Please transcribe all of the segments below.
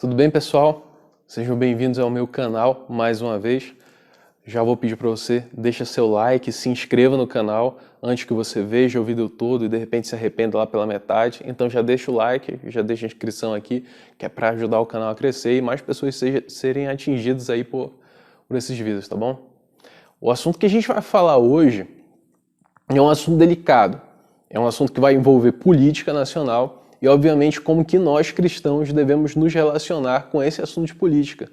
Tudo bem, pessoal? Sejam bem-vindos ao meu canal mais uma vez. Já vou pedir para você, deixa seu like, se inscreva no canal antes que você veja o vídeo todo e de repente se arrependa lá pela metade. Então já deixa o like, já deixa a inscrição aqui, que é para ajudar o canal a crescer e mais pessoas serem atingidas aí por esses vídeos, tá bom? O assunto que a gente vai falar hoje é um assunto delicado. É um assunto que vai envolver política nacional e, obviamente, como que nós cristãos devemos nos relacionar com esse assunto de política,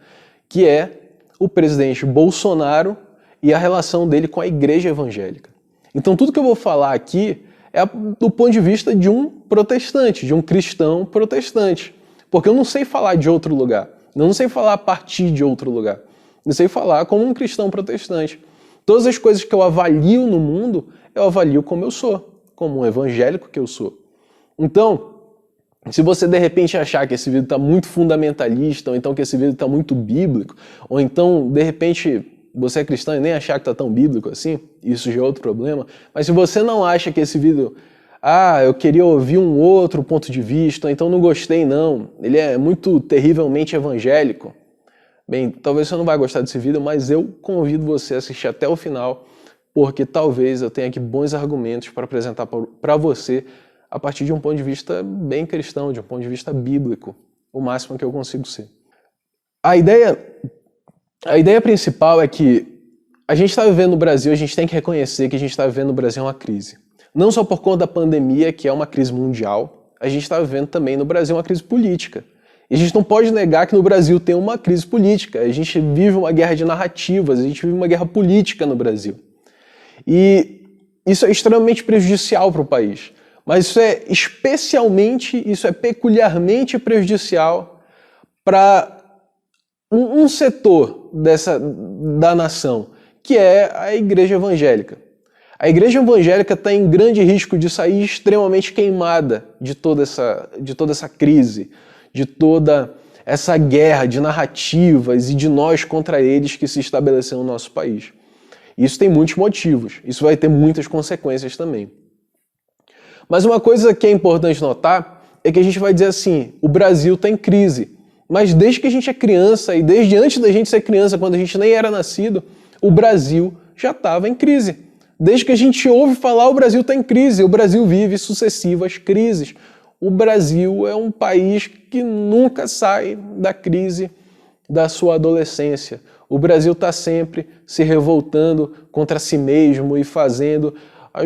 que é o presidente Bolsonaro e a relação dele com a igreja evangélica. Então tudo que eu vou falar aqui é do ponto de vista de um protestante, de um cristão protestante, porque eu não sei falar de outro lugar, eu não sei falar a partir de outro lugar, eu sei falar como um cristão protestante. Todas as coisas que eu avalio no mundo, eu avalio como eu sou, como um evangélico que eu sou. Então, se você de repente achar que esse vídeo está muito fundamentalista, ou então que esse vídeo está muito bíblico, ou então de repente você é cristão e nem achar que está tão bíblico assim, isso já é outro problema, mas se você não acha que esse vídeo, eu queria ouvir um outro ponto de vista, ou então não gostei não, ele é muito terrivelmente evangélico, bem, talvez você não vai gostar desse vídeo, mas eu convido você a assistir até o final, porque talvez eu tenha aqui bons argumentos para apresentar para você a partir de um ponto de vista bem cristão, de um ponto de vista bíblico, o máximo que eu consigo ser. A ideia principal é que a gente está vivendo no Brasil, a gente tem que reconhecer que a gente está vivendo no Brasil uma crise. Não só por conta da pandemia, que é uma crise mundial, a gente está vivendo também no Brasil uma crise política. E a gente não pode negar que no Brasil tem uma crise política. A gente vive uma guerra de narrativas, a gente vive uma guerra política no Brasil. E isso é extremamente prejudicial para o país. Mas isso é peculiarmente prejudicial para um setor da nação, que é a igreja evangélica. A igreja evangélica está em grande risco de sair extremamente queimada de toda essa crise, de toda essa guerra de narrativas e de nós contra eles que se estabeleceu no nosso país. Isso tem muitos motivos, isso vai ter muitas consequências também. Mas uma coisa que é importante notar é que a gente vai dizer assim, o Brasil está em crise. Mas desde que a gente é criança, e desde antes da gente ser criança, quando a gente nem era nascido, o Brasil já estava em crise. Desde que a gente ouve falar, o Brasil está em crise, o Brasil vive sucessivas crises. O Brasil é um país que nunca sai da crise da sua adolescência. O Brasil está sempre se revoltando contra si mesmo e fazendo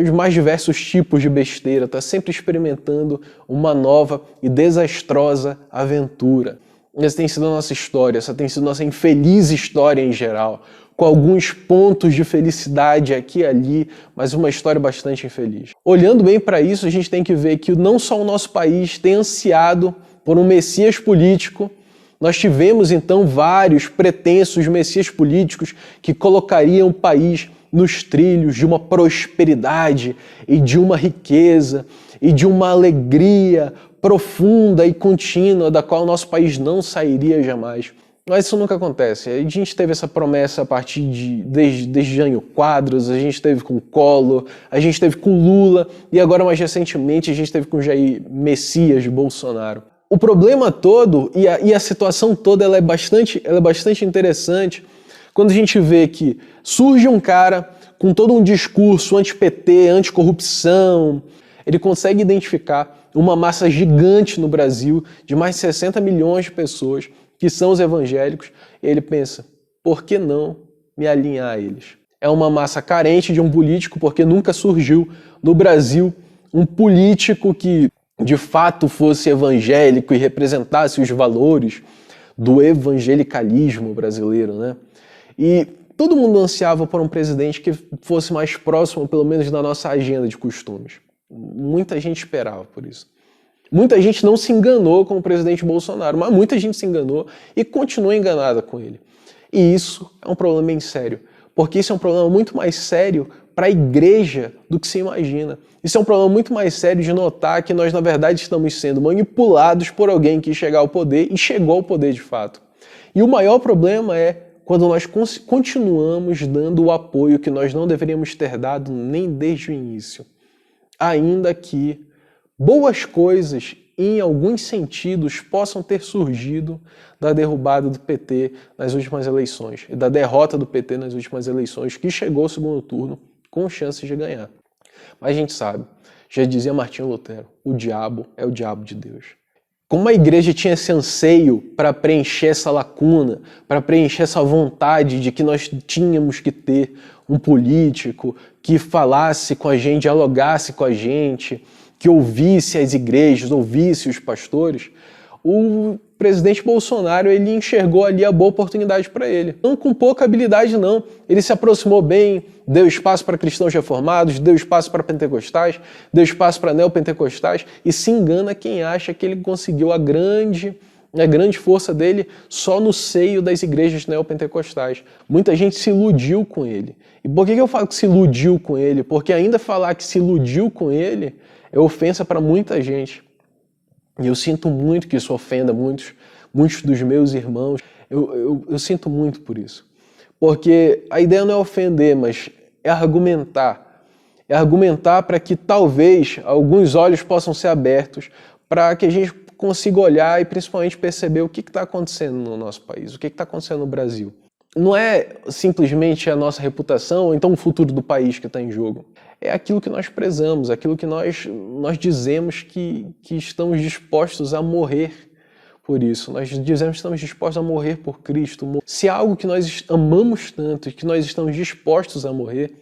os mais diversos tipos de besteira, está sempre experimentando uma nova e desastrosa aventura. Essa tem sido a nossa história, essa tem sido a nossa infeliz história em geral, com alguns pontos de felicidade aqui e ali, mas uma história bastante infeliz. Olhando bem para isso, a gente tem que ver que não só o nosso país tem ansiado por um messias político, nós tivemos então vários pretensos messias políticos que colocariam o país nos trilhos de uma prosperidade e de uma riqueza e de uma alegria profunda e contínua da qual o nosso país não sairia jamais. Mas isso nunca acontece. A gente teve essa promessa a partir desde Jânio Quadros, a gente teve com Collor, a gente teve com Lula e agora mais recentemente a gente teve com Jair Messias Bolsonaro. O problema todo e a situação toda ela é bastante interessante quando a gente vê que surge um cara com todo um discurso anti-PT, anticorrupção, ele consegue identificar uma massa gigante no Brasil de mais de 60 milhões de pessoas que são os evangélicos, e ele pensa, por que não me alinhar a eles? É uma massa carente de um político, porque nunca surgiu no Brasil um político que de fato fosse evangélico e representasse os valores do evangelicalismo brasileiro, né? E todo mundo ansiava por um presidente que fosse mais próximo, pelo menos, da nossa agenda de costumes. Muita gente esperava por isso. Muita gente não se enganou com o presidente Bolsonaro, mas muita gente se enganou e continua enganada com ele. E isso é um problema bem sério, porque isso é um problema muito mais sério para a igreja do que se imagina. Isso é um problema muito mais sério de notar que nós, na verdade, estamos sendo manipulados por alguém que chega ao poder e chegou ao poder de fato. E o maior problema é quando nós continuamos dando o apoio que nós não deveríamos ter dado nem desde o início. Ainda que boas coisas em alguns sentidos, possam ter surgido da derrubada do PT nas últimas eleições e da derrota do PT nas últimas eleições, que chegou ao segundo turno com chances de ganhar. Mas a gente sabe, já dizia Martinho Lutero, o diabo é o diabo de Deus. Como a igreja tinha esse anseio para preencher essa lacuna, para preencher essa vontade de que nós tínhamos que ter um político que falasse com a gente, dialogasse com a gente, que ouvisse as igrejas, ouvisse os pastores, o presidente Bolsonaro ele enxergou ali a boa oportunidade para ele. Não com pouca habilidade, não. Ele se aproximou bem, deu espaço para cristãos reformados, deu espaço para pentecostais, deu espaço para neopentecostais, e se engana quem acha que ele conseguiu a grande força dele só no seio das igrejas neopentecostais. Muita gente se iludiu com ele. E por que eu falo que se iludiu com ele? Porque ainda falar que se iludiu com ele é ofensa para muita gente. E eu sinto muito que isso ofenda muitos dos meus irmãos. Eu sinto muito por isso. Porque a ideia não é ofender, mas é argumentar. É argumentar para que talvez alguns olhos possam ser abertos para que a gente consiga olhar e principalmente perceber o que está acontecendo no nosso país, o que está acontecendo no Brasil. Não é simplesmente a nossa reputação ou então o futuro do país que está em jogo. É aquilo que nós prezamos, aquilo que nós dizemos que estamos dispostos a morrer por isso. Nós dizemos que estamos dispostos a morrer por Cristo. Se é algo que nós amamos tanto e que nós estamos dispostos a morrer,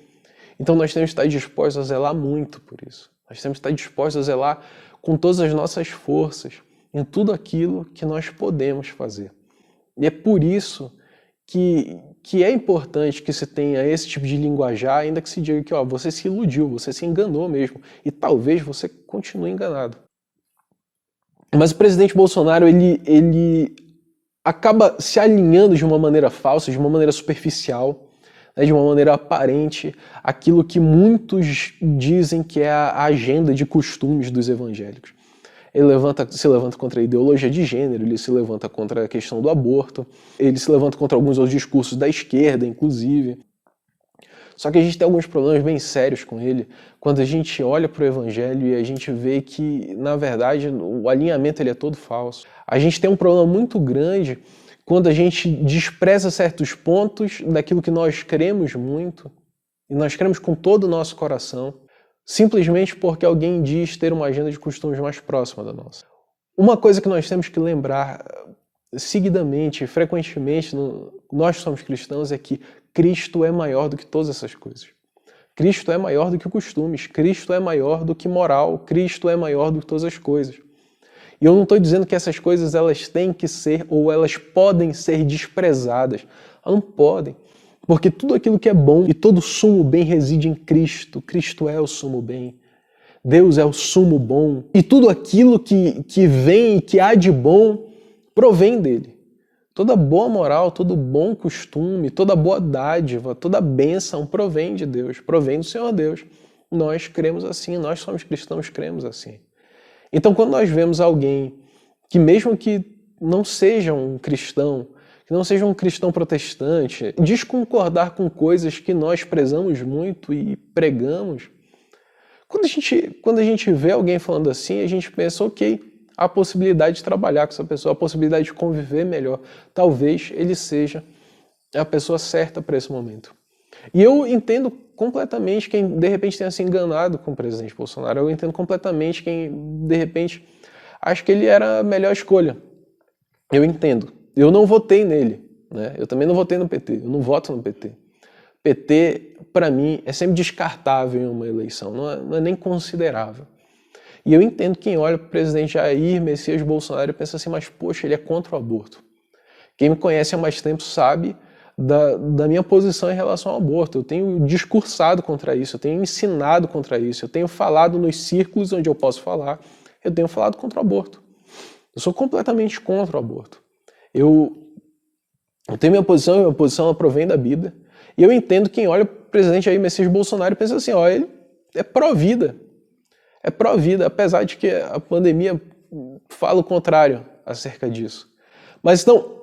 então nós temos que estar dispostos a zelar muito por isso. Nós temos que estar dispostos a zelar com todas as nossas forças em tudo aquilo que nós podemos fazer. E é por isso que é importante que se tenha esse tipo de linguajar, ainda que se diga que você se iludiu, você se enganou mesmo, e talvez você continue enganado. Mas o presidente Bolsonaro, ele acaba se alinhando de uma maneira falsa, de uma maneira superficial, né, de uma maneira aparente, aquilo que muitos dizem que é a agenda de costumes dos evangélicos. Ele se levanta contra a ideologia de gênero, ele se levanta contra a questão do aborto, ele se levanta contra alguns outros discursos da esquerda, inclusive. Só que a gente tem alguns problemas bem sérios com ele, quando a gente olha para o evangelho e a gente vê que, na verdade, o alinhamento ele é todo falso. A gente tem um problema muito grande quando a gente despreza certos pontos daquilo que nós cremos muito, e nós cremos com todo o nosso coração, simplesmente porque alguém diz ter uma agenda de costumes mais próxima da nossa. Uma coisa que nós temos que lembrar seguidamente, frequentemente, nós somos cristãos, é que Cristo é maior do que todas essas coisas. Cristo é maior do que costumes, Cristo é maior do que moral, Cristo é maior do que todas as coisas. E eu não estou dizendo que essas coisas elas têm que ser ou elas podem ser desprezadas. Elas não podem. Porque tudo aquilo que é bom e todo sumo bem reside em Cristo. Cristo é o sumo bem. Deus é o sumo bom. E tudo aquilo que vem e que há de bom provém dele. Toda boa moral, todo bom costume, toda boa dádiva, toda bênção provém de Deus, provém do Senhor Deus. Nós cremos assim, nós somos cristãos, cremos assim. Então, quando nós vemos alguém que mesmo que não seja um cristão, que não seja um cristão protestante, desconcordar com coisas que nós prezamos muito e pregamos, quando a gente vê alguém falando assim, a gente pensa, ok, há a possibilidade de trabalhar com essa pessoa, a possibilidade de conviver melhor. Talvez ele seja a pessoa certa para esse momento. E eu entendo completamente quem, de repente, tenha se enganado com o presidente Bolsonaro. Eu entendo completamente quem, de repente, acha que ele era a melhor escolha. Eu entendo. Eu não votei nele, né? Eu também não votei no PT. Eu não voto no PT. PT, para mim, é sempre descartável em uma eleição. Não é nem considerável. E eu entendo quem olha para o presidente Jair Messias Bolsonaro e pensa assim, mas poxa, ele é contra o aborto. Quem me conhece há mais tempo sabe da minha posição em relação ao aborto. Eu tenho discursado contra isso, eu tenho ensinado contra isso, eu tenho falado nos círculos onde eu posso falar, eu tenho falado contra o aborto. Eu sou completamente contra o aborto. Eu tenho minha posição ela provém da Bíblia, e eu entendo quem olha para o presidente Jair Messias Bolsonaro e pensa assim, ó, ele é pró-vida. É pró-vida, apesar de que a pandemia fala o contrário acerca disso. Mas então,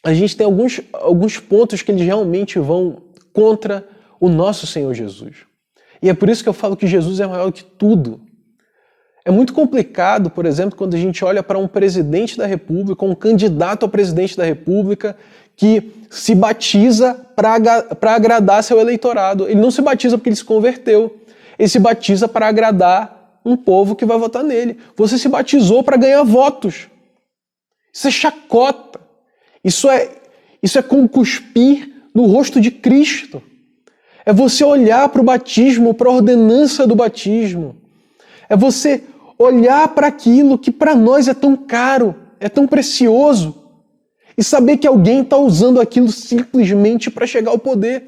a gente tem alguns pontos que eles realmente vão contra o nosso Senhor Jesus. E é por isso que eu falo que Jesus é maior do que tudo. É muito complicado, por exemplo, quando a gente olha para um presidente da República, um candidato a presidente da República, que se batiza para agradar seu eleitorado. Ele não se batiza porque ele se converteu. Ele se batiza para agradar um povo que vai votar nele. Você se batizou para ganhar votos. Isso é chacota. Isso é como cuspir no rosto de Cristo. É você olhar para o batismo, para a ordenança do batismo. É você olhar para aquilo que para nós é tão caro, é tão precioso, e saber que alguém está usando aquilo simplesmente para chegar ao poder,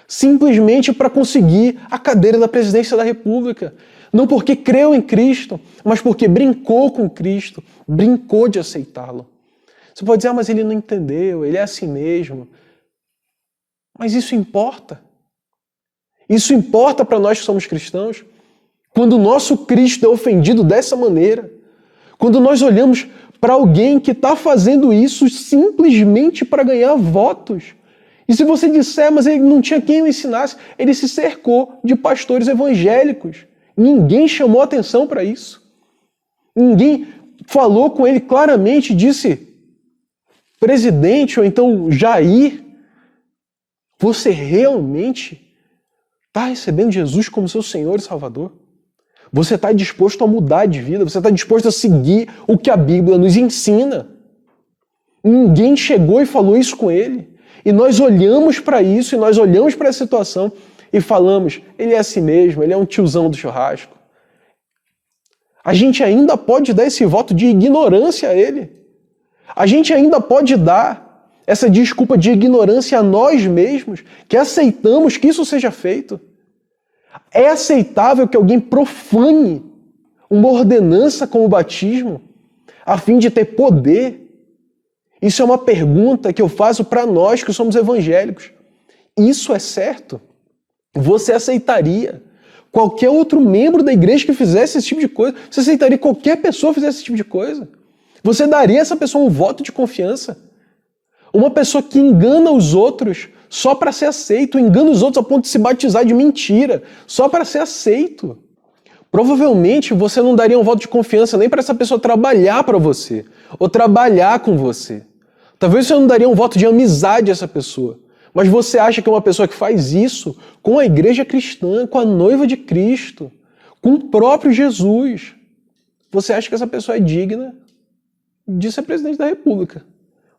simplesmente para conseguir a cadeira da presidência da República. Não porque creu em Cristo, mas porque brincou com Cristo, brincou de aceitá-lo. Você pode dizer, mas ele não entendeu, ele é assim mesmo. Mas isso importa. Isso importa para nós que somos cristãos. Quando o nosso Cristo é ofendido dessa maneira, quando nós olhamos para alguém que está fazendo isso simplesmente para ganhar votos. E se você disser, mas ele não tinha quem o ensinasse, ele se cercou de pastores evangélicos. Ninguém chamou atenção para isso. Ninguém falou com ele claramente, disse, presidente, ou então Jair, você realmente está recebendo Jesus como seu Senhor e Salvador? Você está disposto a mudar de vida? Você está disposto a seguir o que a Bíblia nos ensina? Ninguém chegou e falou isso com ele. E nós olhamos para isso, e nós olhamos para essa situação e falamos, ele é assim mesmo, ele é um tiozão do churrasco. A gente ainda pode dar esse voto de ignorância a ele. A gente ainda pode dar essa desculpa de ignorância a nós mesmos, que aceitamos que isso seja feito. É aceitável que alguém profane uma ordenança como o batismo a fim de ter poder? Isso é uma pergunta que eu faço para nós que somos evangélicos. Isso é certo? Você aceitaria qualquer outro membro da igreja que fizesse esse tipo de coisa? Você aceitaria qualquer pessoa que fizesse esse tipo de coisa? Você daria a essa pessoa um voto de confiança? Uma pessoa que engana os outros só para ser aceito, engana os outros a ponto de se batizar de mentira, só para ser aceito. Provavelmente você não daria um voto de confiança nem para essa pessoa trabalhar para você, ou trabalhar com você. Talvez você não daria um voto de amizade a essa pessoa, mas você acha que uma pessoa que faz isso com a igreja cristã, com a noiva de Cristo, com o próprio Jesus, você acha que essa pessoa é digna de ser presidente da República?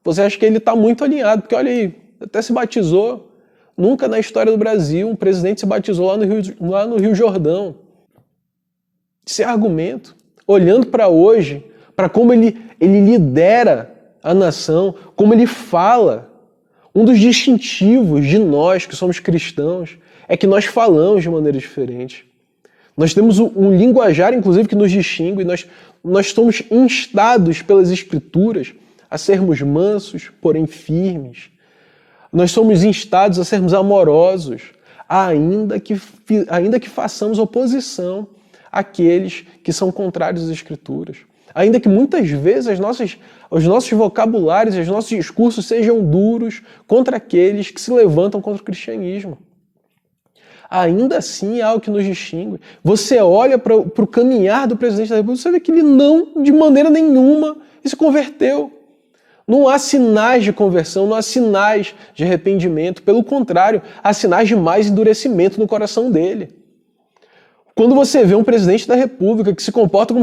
Você acha que ele está muito alinhado, porque olha aí, até se batizou. Nunca na história do Brasil um presidente se batizou lá no Rio Jordão. Esse é argumento. Olhando para hoje, para como ele lidera a nação, como ele fala, um dos distintivos de nós que somos cristãos é que nós falamos de maneira diferente. Nós temos um linguajar, inclusive, que nos distingue, nós somos instados pelas Escrituras a sermos mansos, porém firmes. Nós somos instados a sermos amorosos, ainda que façamos oposição àqueles que são contrários às Escrituras. Ainda que muitas vezes os nossos vocabulários e os nossos discursos sejam duros contra aqueles que se levantam contra o cristianismo. Ainda assim é algo que nos distingue. Você olha para o caminhar do presidente da República, você vê que ele não, de maneira nenhuma, se converteu. Não há sinais de conversão, não há sinais de arrependimento. Pelo contrário, há sinais de mais endurecimento no coração dele. Quando você vê um presidente da República que se comporta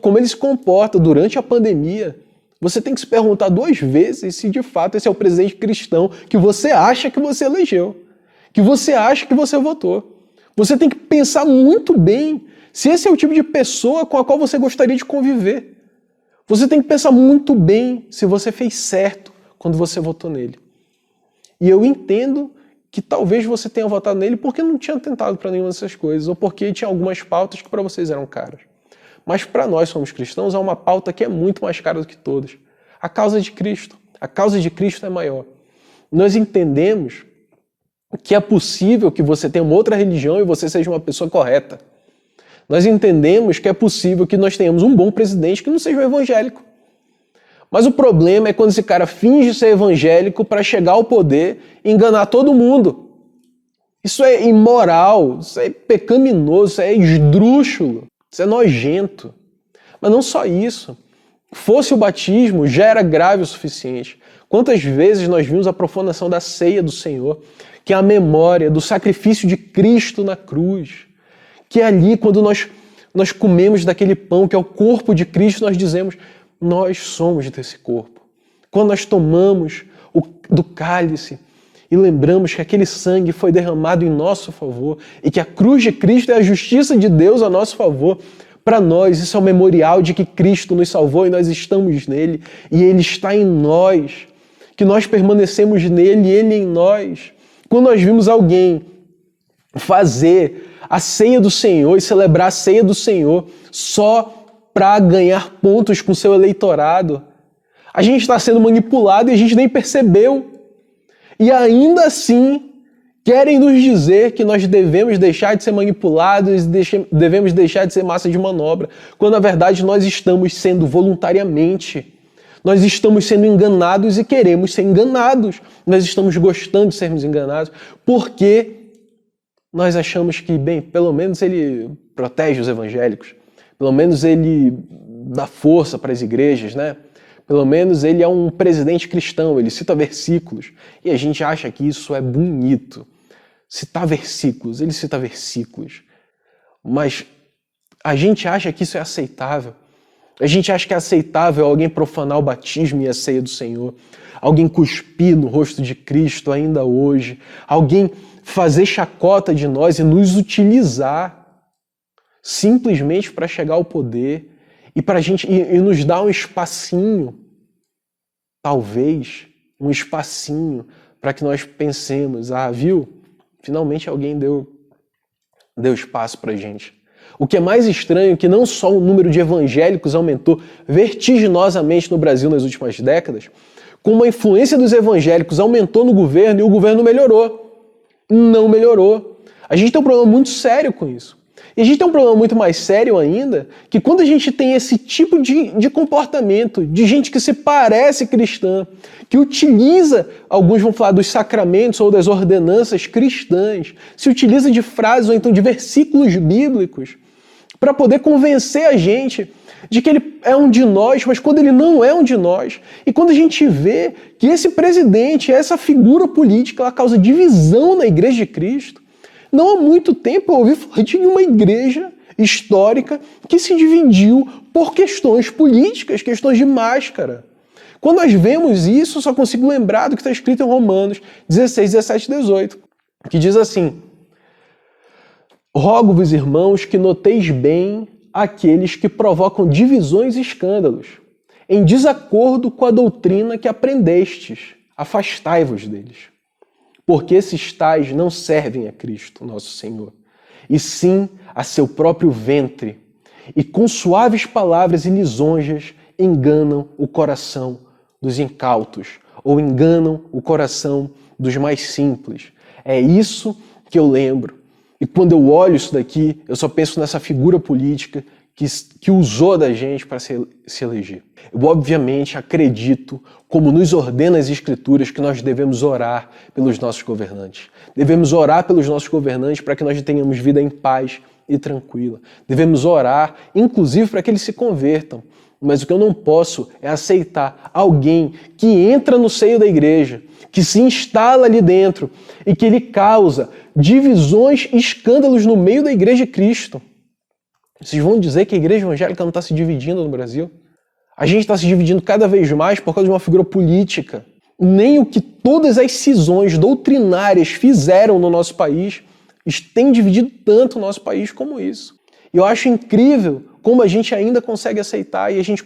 como ele se comporta durante a pandemia, você tem que se perguntar 2 vezes se de fato esse é o presidente cristão que você acha que você elegeu, que você acha que você votou. Você tem que pensar muito bem se esse é o tipo de pessoa com a qual você gostaria de conviver. Você tem que pensar muito bem se você fez certo quando você votou nele. E eu entendo que talvez você tenha votado nele porque não tinha tentado para nenhuma dessas coisas, ou porque tinha algumas pautas que para vocês eram caras. Mas para nós, somos cristãos, há uma pauta que é muito mais cara do que todas. A causa de Cristo. A causa de Cristo é maior. Nós entendemos que é possível que você tenha uma outra religião e você seja uma pessoa correta. Nós entendemos que é possível que nós tenhamos um bom presidente que não seja um evangélico. Mas o problema é quando esse cara finge ser evangélico para chegar ao poder e enganar todo mundo. Isso é imoral, isso é pecaminoso, isso é esdrúxulo. Isso é nojento. Mas não só isso. Fosse o batismo, já era grave o suficiente. Quantas vezes nós vimos a profanação da ceia do Senhor, que é a memória do sacrifício de Cristo na cruz, que é ali, quando nós comemos daquele pão, que é o corpo de Cristo, nós dizemos, nós somos desse corpo. Quando nós tomamos do cálice e lembramos que aquele sangue foi derramado em nosso favor e que a cruz de Cristo é a justiça de Deus a nosso favor, para nós isso é um memorial de que Cristo nos salvou e nós estamos nele e Ele está em nós, que nós permanecemos nele e Ele em nós. Quando nós vimos alguém fazer a ceia do Senhor e celebrar a ceia do Senhor só para ganhar pontos com seu eleitorado, a gente está sendo manipulado e a gente nem percebeu. E ainda assim, querem nos dizer que nós devemos deixar de ser manipulados e devemos deixar de ser massa de manobra, quando na verdade nós estamos sendo voluntariamente. Nós estamos sendo enganados e queremos ser enganados. Nós estamos gostando de sermos enganados porque nós achamos que, bem, pelo menos ele protege os evangélicos, pelo menos ele dá força para as igrejas, né? Pelo menos ele é um presidente cristão, ele cita versículos. E a gente acha que isso é bonito. Citar versículos, ele cita versículos. Mas a gente acha que isso é aceitável. A gente acha que é aceitável alguém profanar o batismo e a ceia do Senhor. Alguém cuspir no rosto de Cristo ainda hoje. Alguém fazer chacota de nós e nos utilizar simplesmente para chegar ao poder e para gente e nos dar um espacinho, talvez um espacinho para que nós pensemos, viu? Finalmente alguém deu espaço para a gente. O que é mais estranho é que não só o número de evangélicos aumentou vertiginosamente no Brasil nas últimas décadas, como a influência dos evangélicos aumentou no governo e o governo melhorou. Não melhorou. A gente tem um problema muito sério com isso. E a gente tem um problema muito mais sério ainda, que quando a gente tem esse tipo de comportamento, de gente que se parece cristã, que utiliza, alguns vão falar dos sacramentos ou das ordenanças cristãs, se utiliza de frases ou então de versículos bíblicos, para poder convencer a gente de que ele é um de nós, mas quando ele não é um de nós. E quando a gente vê que esse presidente, essa figura política, ela causa divisão na Igreja de Cristo. Não há muito tempo eu ouvi falar de uma igreja histórica que se dividiu por questões políticas, questões de máscara. Quando nós vemos isso, eu só consigo lembrar do que está escrito em Romanos 16, 17 e 18, que diz assim: rogo-vos, irmãos, que noteis bem aqueles que provocam divisões e escândalos, em desacordo com a doutrina que aprendestes. Afastai-vos deles. Porque esses tais não servem a Cristo, nosso Senhor, e sim a seu próprio ventre, e com suaves palavras e lisonjas enganam o coração dos incautos, ou enganam o coração dos mais simples. É isso que eu lembro. E quando eu olho isso daqui, eu só penso nessa figura política que usou da gente para se eleger. Eu obviamente acredito, como nos ordena as Escrituras, que nós devemos orar pelos nossos governantes. Devemos orar pelos nossos governantes para que nós tenhamos vida em paz e tranquila. Devemos orar, inclusive, para que eles se convertam. Mas o que eu não posso é aceitar alguém que entra no seio da igreja, que se instala ali dentro e que ele causa divisões e escândalos no meio da Igreja de Cristo. Vocês vão dizer que a igreja evangélica não está se dividindo no Brasil? A gente está se dividindo cada vez mais por causa de uma figura política. Nem o que todas as cisões doutrinárias fizeram no nosso país tem dividido tanto o nosso país como isso. E eu acho incrível como a gente ainda consegue aceitar e a gente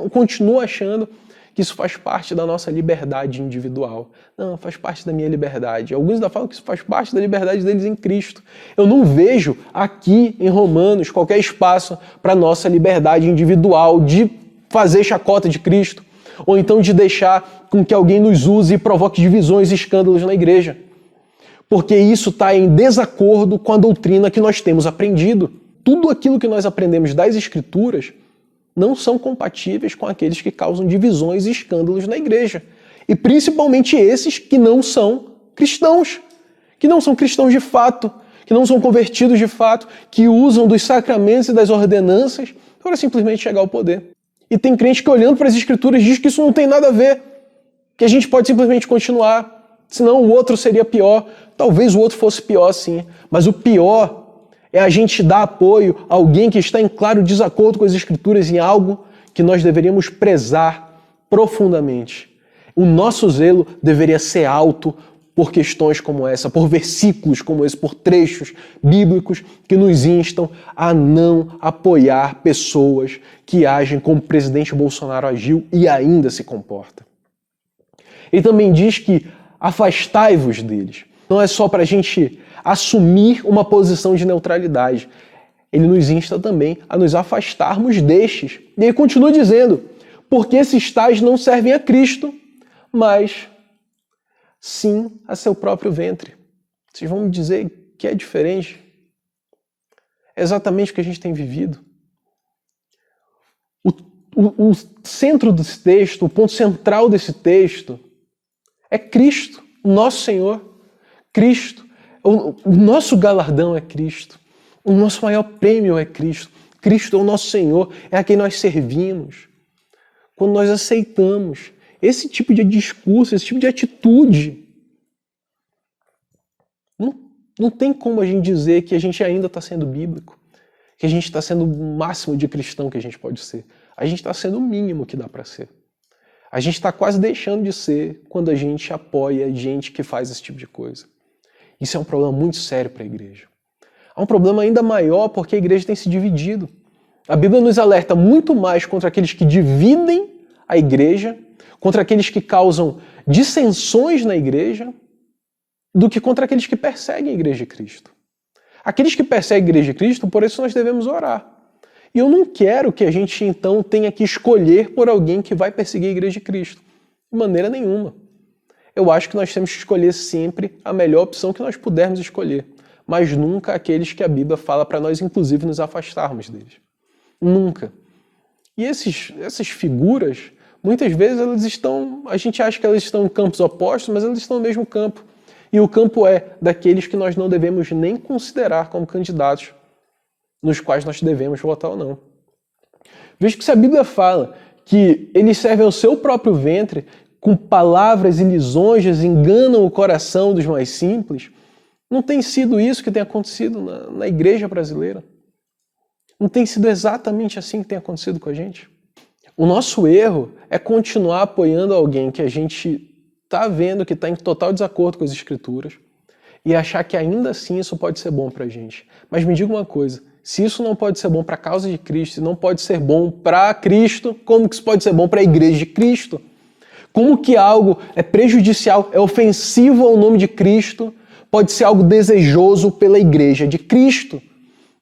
continua achando que isso faz parte da nossa liberdade individual. Não, faz parte da minha liberdade. Alguns ainda falam que isso faz parte da liberdade deles em Cristo. Eu não vejo aqui em Romanos qualquer espaço para a nossa liberdade individual de fazer chacota de Cristo, ou então de deixar com que alguém nos use e provoque divisões e escândalos na igreja. Porque isso está em desacordo com a doutrina que nós temos aprendido. Tudo aquilo que nós aprendemos das Escrituras não são compatíveis com aqueles que causam divisões e escândalos na igreja. E principalmente esses que não são cristãos de fato, que não são convertidos de fato, que usam dos sacramentos e das ordenanças para simplesmente chegar ao poder. E tem crente que olhando para as Escrituras diz que isso não tem nada a ver, que a gente pode simplesmente continuar, senão o outro seria pior. Talvez o outro fosse pior sim, mas o pior é a gente dar apoio a alguém que está em claro desacordo com as Escrituras em algo que nós deveríamos prezar profundamente. O nosso zelo deveria ser alto por questões como essa, por versículos como esse, por trechos bíblicos que nos instam a não apoiar pessoas que agem como o presidente Bolsonaro agiu e ainda se comporta. Ele também diz que afastai-vos deles. Não é só para a gente assumir uma posição de neutralidade. Ele nos insta também a nos afastarmos destes. E ele continua dizendo, porque esses tais não servem a Cristo, mas sim a seu próprio ventre. Vocês vão me dizer que é diferente? É exatamente o que a gente tem vivido. O centro desse texto, o ponto central desse texto é Cristo, o nosso Senhor. Cristo. O nosso galardão é Cristo. O nosso maior prêmio é Cristo. Cristo é o nosso Senhor, é a quem nós servimos. Quando nós aceitamos esse tipo de discurso, esse tipo de atitude, não tem como a gente dizer que a gente ainda está sendo bíblico, que a gente está sendo o máximo de cristão que a gente pode ser. A gente está sendo o mínimo que dá para ser. A gente está quase deixando de ser quando a gente apoia gente que faz esse tipo de coisa. Isso é um problema muito sério para a igreja. Há um problema ainda maior porque a igreja tem se dividido. A Bíblia nos alerta muito mais contra aqueles que dividem a igreja, contra aqueles que causam dissensões na igreja, do que contra aqueles que perseguem a igreja de Cristo. Aqueles que perseguem a igreja de Cristo, por isso nós devemos orar. E eu não quero que a gente, então, tenha que escolher por alguém que vai perseguir a igreja de Cristo. De maneira nenhuma. Eu acho que nós temos que escolher sempre a melhor opção que nós pudermos escolher, mas nunca aqueles que a Bíblia fala para nós, inclusive, nos afastarmos deles. Nunca. E essas figuras, muitas vezes, a gente acha que elas estão em campos opostos, mas elas estão no mesmo campo. E o campo é daqueles que nós não devemos nem considerar como candidatos, nos quais nós devemos votar ou não. Veja que se a Bíblia fala que eles servem ao seu próprio ventre, com palavras e lisonjas enganam o coração dos mais simples, não tem sido isso que tem acontecido na igreja brasileira. Não tem sido exatamente assim que tem acontecido com a gente. O nosso erro é continuar apoiando alguém que a gente está vendo que está em total desacordo com as Escrituras e achar que ainda assim isso pode ser bom para a gente. Mas me diga uma coisa, se isso não pode ser bom para a causa de Cristo, e não pode ser bom para Cristo, como que isso pode ser bom para a igreja de Cristo? Como que algo é prejudicial, é ofensivo ao nome de Cristo, pode ser algo desejoso pela igreja de Cristo?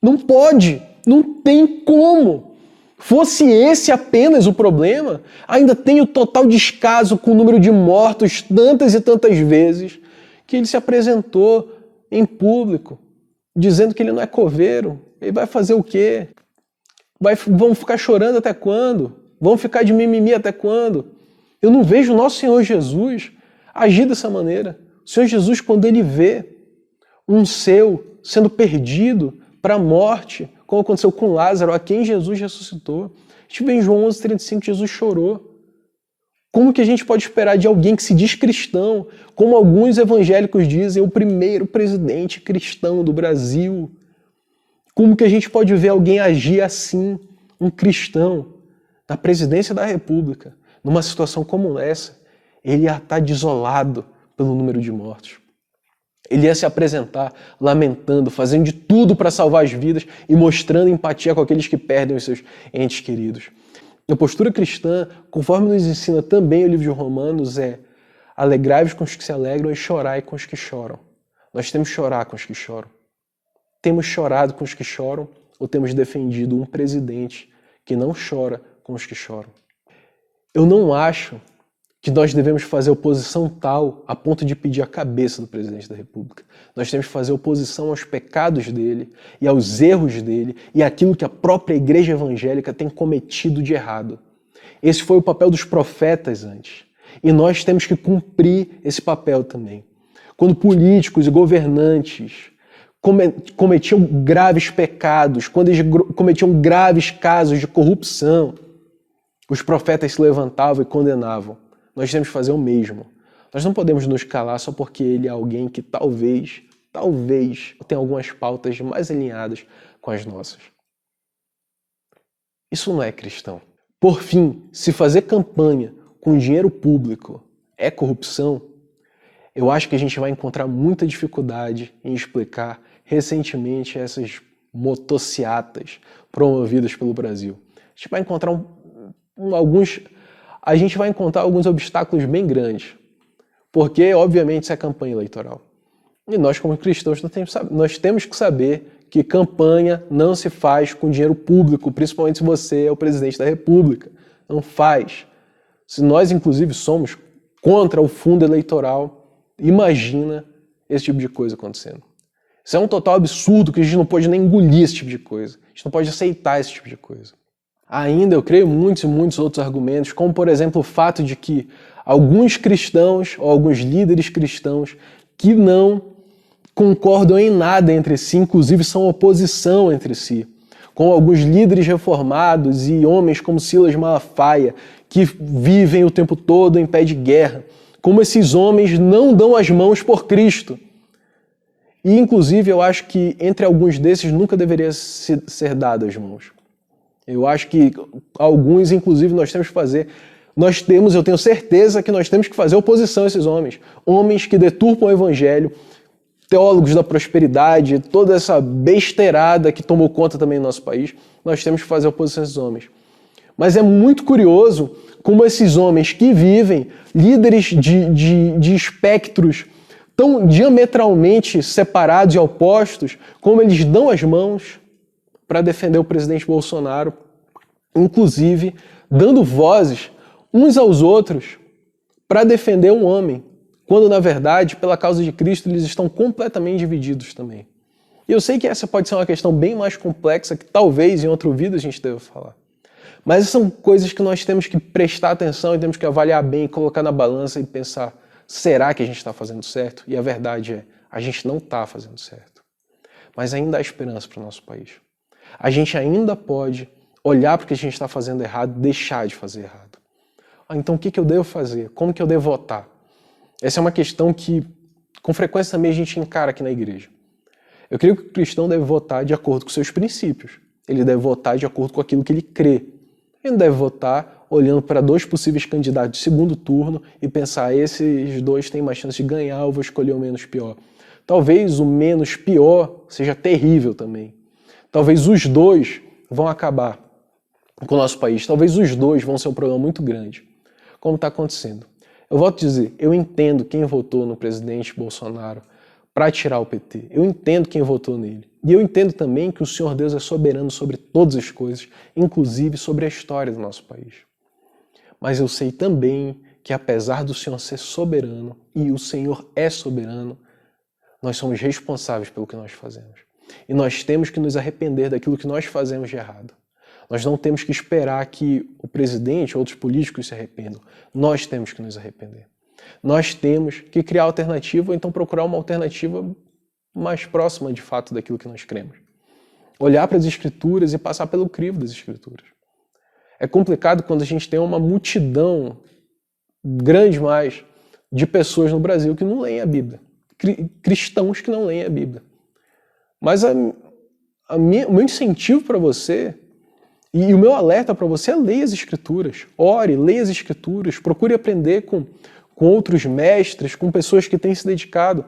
Não pode, não tem como. Fosse esse apenas o problema, ainda tem o total descaso com o número de mortos tantas e tantas vezes que ele se apresentou em público, dizendo que ele não é coveiro. Ele vai fazer o quê? Vão ficar chorando até quando? Vão ficar de mimimi até quando? Eu não vejo o nosso Senhor Jesus agir dessa maneira. O Senhor Jesus, quando ele vê um seu sendo perdido para a morte, como aconteceu com Lázaro, a quem Jesus ressuscitou. A gente vê em João 11,35 que Jesus chorou. Como que a gente pode esperar de alguém que se diz cristão, como alguns evangélicos dizem, o primeiro presidente cristão do Brasil? Como que a gente pode ver alguém agir assim, um cristão, na presidência da República, numa situação como essa? Ele ia estar desolado pelo número de mortos. Ele ia se apresentar lamentando, fazendo de tudo para salvar as vidas e mostrando empatia com aqueles que perdem os seus entes queridos. A postura cristã, conforme nos ensina também o livro de Romanos, é alegrai-vos com os que se alegram e chorai com os que choram. Nós temos que chorar com os que choram. Temos chorado com os que choram ou temos defendido um presidente que não chora com os que choram? Eu não acho que nós devemos fazer oposição tal a ponto de pedir a cabeça do presidente da República. Nós temos que fazer oposição aos pecados dele e aos erros dele e àquilo que a própria igreja evangélica tem cometido de errado. Esse foi o papel dos profetas antes. E nós temos que cumprir esse papel também. Quando políticos e governantes cometiam graves pecados, quando eles cometiam graves casos de corrupção, os profetas se levantavam e condenavam. Nós temos que fazer o mesmo. Nós não podemos nos calar só porque ele é alguém que talvez tenha algumas pautas mais alinhadas com as nossas. Isso não é cristão. Por fim, se fazer campanha com dinheiro público é corrupção, eu acho que a gente vai encontrar muita dificuldade em explicar recentemente essas motociatas promovidas pelo Brasil. A gente vai encontrar alguns obstáculos bem grandes, porque, obviamente, isso é campanha eleitoral. E nós, como cristãos, nós temos que saber que campanha não se faz com dinheiro público, principalmente se você é o presidente da República. Não faz. Se nós, inclusive, somos contra o fundo eleitoral, imagina esse tipo de coisa acontecendo. Isso é um total absurdo que a gente não pode nem engolir esse tipo de coisa. A gente não pode aceitar esse tipo de coisa. Ainda eu creio muitos e muitos outros argumentos, como, por exemplo, o fato de que alguns cristãos ou alguns líderes cristãos que não concordam em nada entre si, inclusive são oposição entre si, com alguns líderes reformados e homens como Silas Malafaia, que vivem o tempo todo em pé de guerra, como esses homens não dão as mãos por Cristo. E, inclusive, eu acho que entre alguns desses nunca deveria ser dadas as mãos. Eu acho que alguns, inclusive, nós temos que fazer. Eu tenho certeza que nós temos que fazer oposição a esses homens. Homens que deturpam o evangelho, teólogos da prosperidade, toda essa besteirada que tomou conta também do nosso país, nós temos que fazer oposição a esses homens. Mas é muito curioso como esses homens que vivem, líderes de espectros tão diametralmente separados e opostos, como eles dão as mãos para defender o presidente Bolsonaro, inclusive dando vozes uns aos outros para defender um homem, quando, na verdade, pela causa de Cristo, eles estão completamente divididos também. E eu sei que essa pode ser uma questão bem mais complexa, que talvez em outro vídeo a gente deva falar. Mas são coisas que nós temos que prestar atenção e temos que avaliar bem, colocar na balança e pensar, será que a gente está fazendo certo? E a verdade é, a gente não está fazendo certo. Mas ainda há esperança para o nosso país. A gente ainda pode olhar para o que a gente está fazendo errado e deixar de fazer errado. Então o que eu devo fazer? Como que eu devo votar? Essa é uma questão que, com frequência, também a gente encara aqui na igreja. Eu creio que o cristão deve votar de acordo com seus princípios. Ele deve votar de acordo com aquilo que ele crê. Ele não deve votar olhando para dois possíveis candidatos de segundo turno e pensar, esses dois têm mais chance de ganhar, eu vou escolher o menos pior. Talvez o menos pior seja terrível também. Talvez os dois vão acabar com o nosso país. Talvez os dois vão ser um problema muito grande, como está acontecendo. Eu volto a dizer, eu entendo quem votou no presidente Bolsonaro para tirar o PT. Eu entendo quem votou nele. E eu entendo também que o Senhor Deus é soberano sobre todas as coisas, inclusive sobre a história do nosso país. Mas eu sei também que apesar do Senhor ser soberano, e o Senhor é soberano, nós somos responsáveis pelo que nós fazemos. E nós temos que nos arrepender daquilo que nós fazemos de errado. Nós não temos que esperar que o presidente ou outros políticos se arrependam. Nós temos que nos arrepender. Nós temos que criar alternativa ou então procurar uma alternativa mais próxima, de fato, daquilo que nós cremos. Olhar para as Escrituras e passar pelo crivo das Escrituras. É complicado quando a gente tem uma multidão grande mais de pessoas no Brasil que não leem a Bíblia. Cristãos que não leem a Bíblia. Mas o meu incentivo para você e o meu alerta para você é ler as Escrituras. Ore, leia as Escrituras, procure aprender com outros mestres, com pessoas que têm se dedicado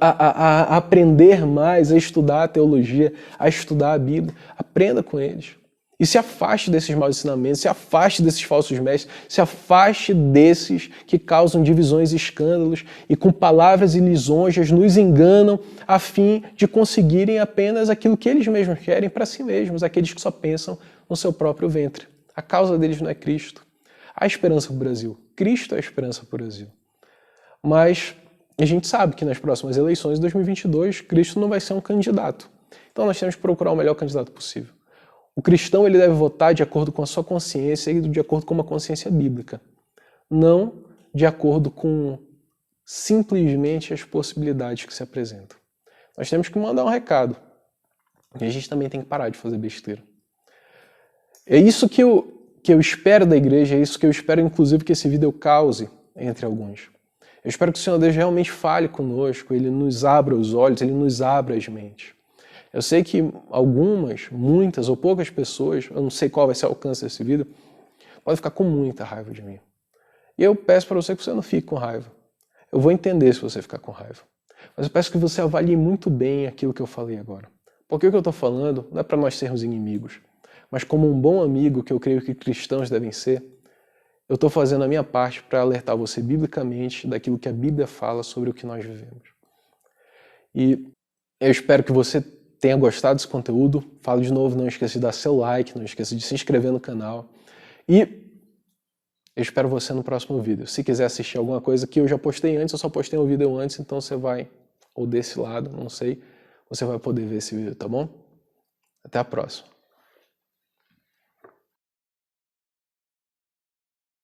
a aprender mais, a estudar a teologia, a estudar a Bíblia. Aprenda com eles. E se afaste desses maus ensinamentos, se afaste desses falsos mestres, se afaste desses que causam divisões e escândalos e com palavras e lisonjas nos enganam a fim de conseguirem apenas aquilo que eles mesmos querem para si mesmos, aqueles que só pensam no seu próprio ventre. A causa deles não é Cristo. Há esperança para o Brasil. Cristo é a esperança para o Brasil. Mas a gente sabe que nas próximas eleições de 2022, Cristo não vai ser um candidato. Então nós temos que procurar o melhor candidato possível. O cristão ele deve votar de acordo com a sua consciência e de acordo com uma consciência bíblica. Não de acordo com simplesmente as possibilidades que se apresentam. Nós temos que mandar um recado. E a gente também tem que parar de fazer besteira. É isso que eu espero da igreja, é isso que eu espero, inclusive, que esse vídeo cause entre alguns. Eu espero que o Senhor Deus realmente fale conosco, Ele nos abra os olhos, Ele nos abra as mentes. Eu sei que algumas, muitas ou poucas pessoas, eu não sei qual vai ser o alcance desse vídeo, podem ficar com muita raiva de mim. E eu peço para você que você não fique com raiva. Eu vou entender se você ficar com raiva. Mas eu peço que você avalie muito bem aquilo que eu falei agora. Porque o que eu estou falando não é para nós sermos inimigos, mas como um bom amigo que eu creio que cristãos devem ser, eu estou fazendo a minha parte para alertar você biblicamente daquilo que a Bíblia fala sobre o que nós vivemos. E eu espero que você tenha gostado desse conteúdo. Falo de novo, não esqueça de dar seu like, não esqueça de se inscrever no canal. E eu espero você no próximo vídeo. Se quiser assistir alguma coisa que eu já postei antes, eu só postei um vídeo antes, então você vai, ou desse lado, não sei, você vai poder ver esse vídeo, tá bom? Até a próxima.